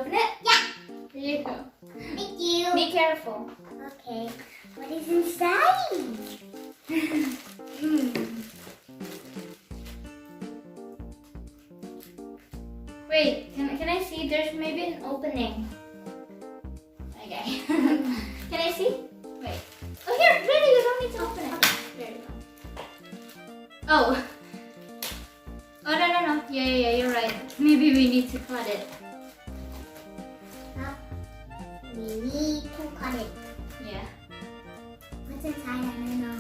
open it? Yeah. Here you go. Thank you. Be careful. Okay. What is inside? Wait, can I see? There's maybe an opening. Okay. Can I see? Wait. Oh, here, really, you don't need to open it. There you go. Oh. Oh, no. Yeah, you're right. Maybe we need to cut it. We need to cut it. Yeah. What's inside? I don't know.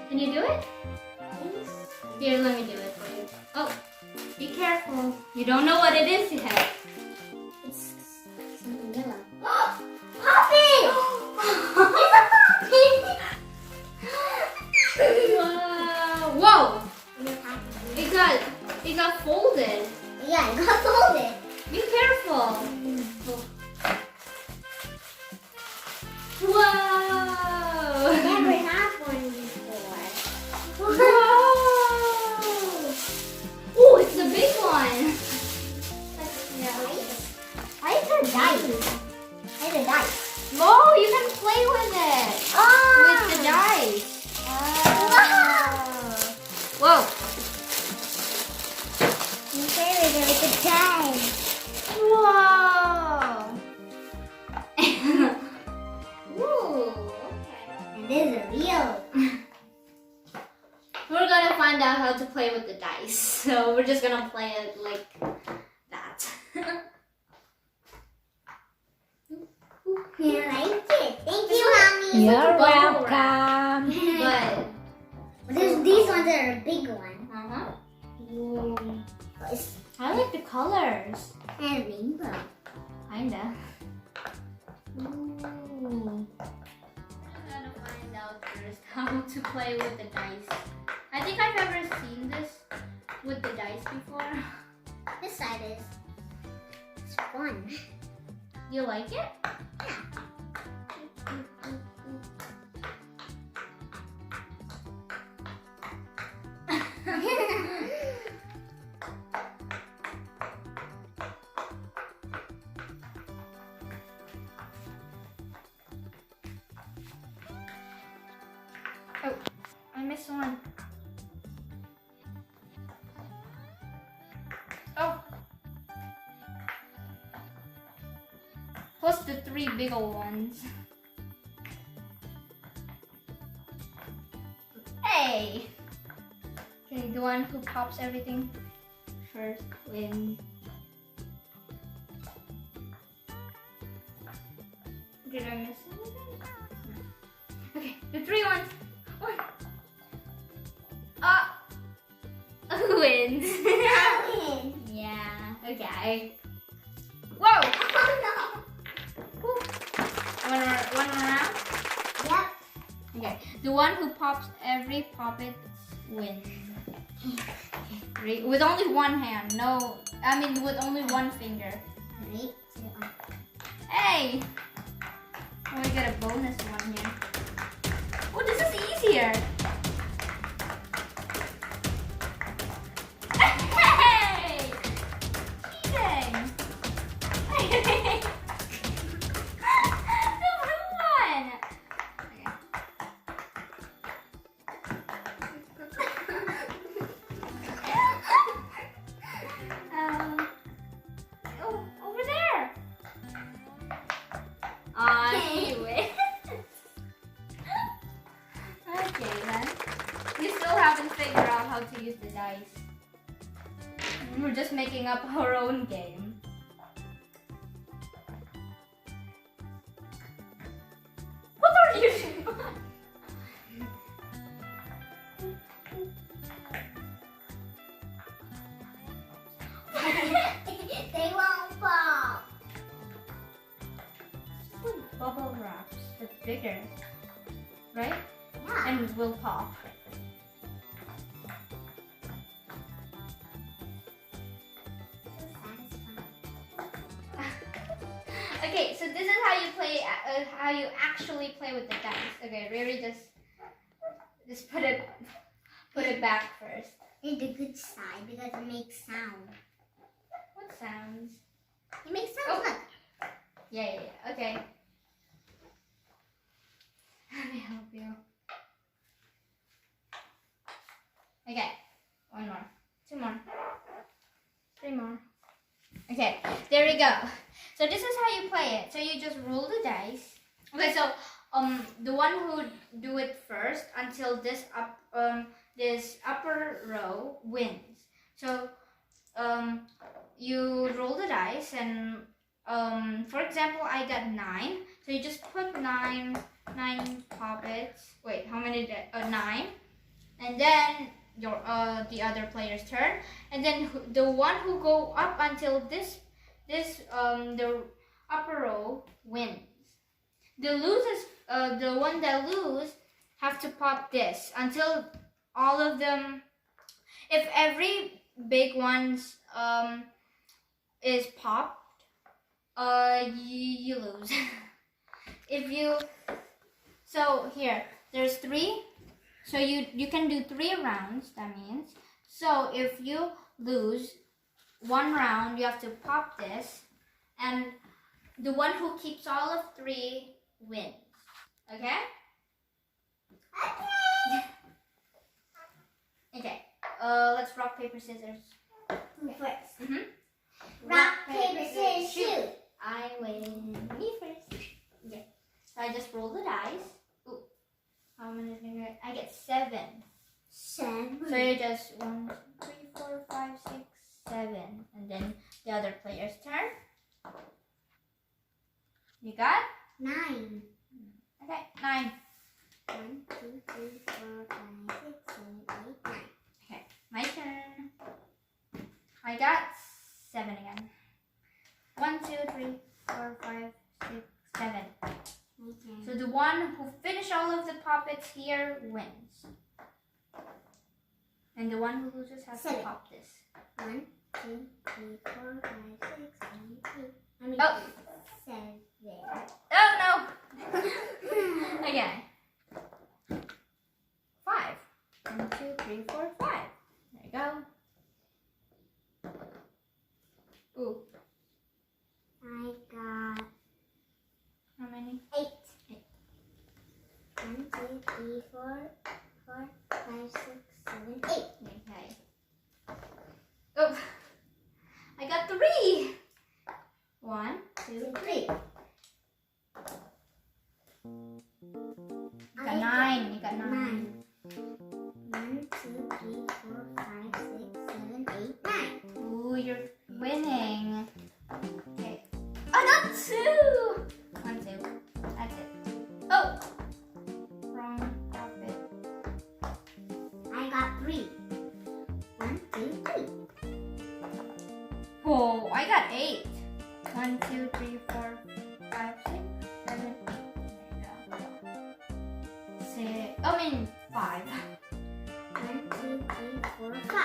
Can you do it? Here, let me do it for you. Oh, be careful. You don't know what it is yet. It's something yellow. POPIT! Whoa! It got folded. Yeah, it got folded. Be careful. Whoa! Never had one before. Whoa! Oh, it's a big one. Why is there dice? Why is there dice? Oh, you can play with it. With the dice. Whoa. You play with it with the dice. Whoa. Ooh, okay. And this is real. We're gonna find out how to play with the dice. So we're just gonna play it like that. You like it? Thank you, Mommy. You're Bubble welcome. But These ones are a big one. Ooh. It's I like the colors. and rainbow. Kinda. Ooh. I'm gonna find out first how to play with the dice. I think I've ever seen this with the dice before. This side is it's fun. You like it? Oh, I missed one. Oh. Plus the 3 big old ones. Hey! Okay, the one who pops everything first wins. Did I miss anything? No. Okay, the 3 ones. One. Who wins? Yeah, okay. Whoa! One more round? Yep. Okay. The one who pops every POPIT wins. With only one hand. No, I mean with only one finger. 3, 2, 1. Hey! Oh, we got a bonus one here. Oh, this is easier. Hey! Cheating! The blue one! Oh, over there! You win. Okay then. We still haven't figured out how to use the dice. We're just making up our own game. What are you doing? They won't pop. Bubble wraps. That's bigger. Right? Yeah. And it will pop. So satisfying. Okay, so this is how you play. How you actually play with the dice. Okay, Riri just put it back first. It's the good side because it makes sound. What sounds? It makes sound. Oh. Look. Yeah. Okay. Let me help you. Okay, 1 more, 2 more, 3 more. Okay, there we go. So this is how you play it. So you just roll the dice. Okay, so the one who do it first until this upper row wins. So you roll the dice and for example I got 9. So you just put 9 poppets. Wait, how many did 9? And then your the other player's turn, and then the one who go up until this the upper row wins. The one that lose have to pop this until all of them. If every big ones is popped, you lose. If you here there's 3. So you can do 3 rounds, that means. So if you lose 1 round, you have to pop this, and the one who keeps all of 3 wins. Okay? Okay. Let's rock, paper, scissors. First. Rock, paper, scissors, shoot. I win. Me first. Okay. So I just roll the dice. How many did I get? I get 7. 7. So you just 1, 2, 3, 4, 5, 6, 7, and then the other player's turn. You got 9. Okay, 9. 1, 2, 3, 4, 5, 6, 7, 8, 9. Okay, my turn. I got 7 again. 1, 2, 3, 4, 5, 6, 7. So the one who finished all of the poppets here wins. And the one who loses has to pop this. 1, 2, 3, 4, 5, 6, 7, 8. I mean, Oh. 7. Oh no! Again. 5. 1, 2, 3, 4, 5. There you go. Ooh. I got How many? 8. 1, 2, 3, 4, 5, 6, 7, 8. Okay. Oh, I got 3. 1, 2, 3. You got 9. You got 9. 1, 2, 3, 4, 5, 6, 7, 8, 9. Ooh, you're winning. Okay. I got 2. 1, 2. That's it. Oh. Wrong poppet. I got 3. 1, 2, 3. Oh, I got 8. 1, 2, 3, 4, 5, 6, 7, 8. There you go. 6. I mean 5. 1, 2, 3, 4, 5.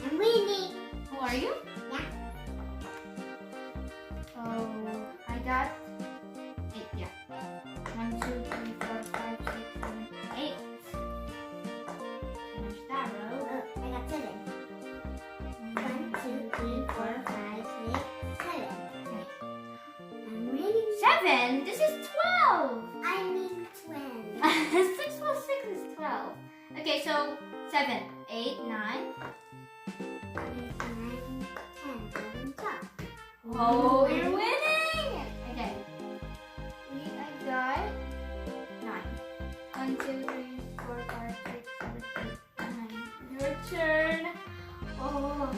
I'm winning. Who are you? Yeah. Oh, I got 8. Yeah. 1, 2, 3, 4, 5, 6, 7, 8. Finish that row. Oh, I got 7. 1, 2, 3, 4, 5, 6, 7. Okay. I'm winning. 7? This is 12. I mean 12. 6 plus 6 is 12. Okay, so 7, 8, 9. 8, 9, 10, 11, 12. Oh, you're winning! Okay. I got 9. 1, 2, 3, 4, 5, 6, 7, 8, 9. Your turn. Oh.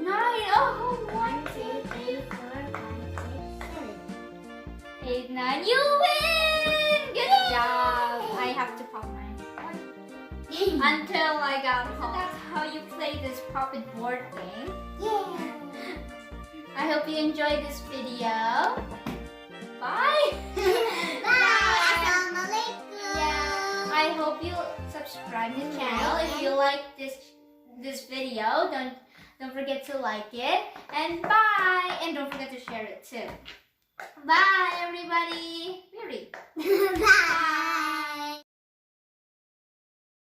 9. Oh, 1, 2, 3, 4, 5, 6, 7. 8, 9. You win! Good job. I have to pop mine. Until I got home. That's how you play this POPIT board game. Yeah. I hope you enjoyed this video. Bye. Bye. Assalammu'alaikum. Yeah. I hope you subscribe to the channel. If you like this video, Don't forget to like it. And bye. And don't forget to share it too. Bye, everybody. Really. Bye.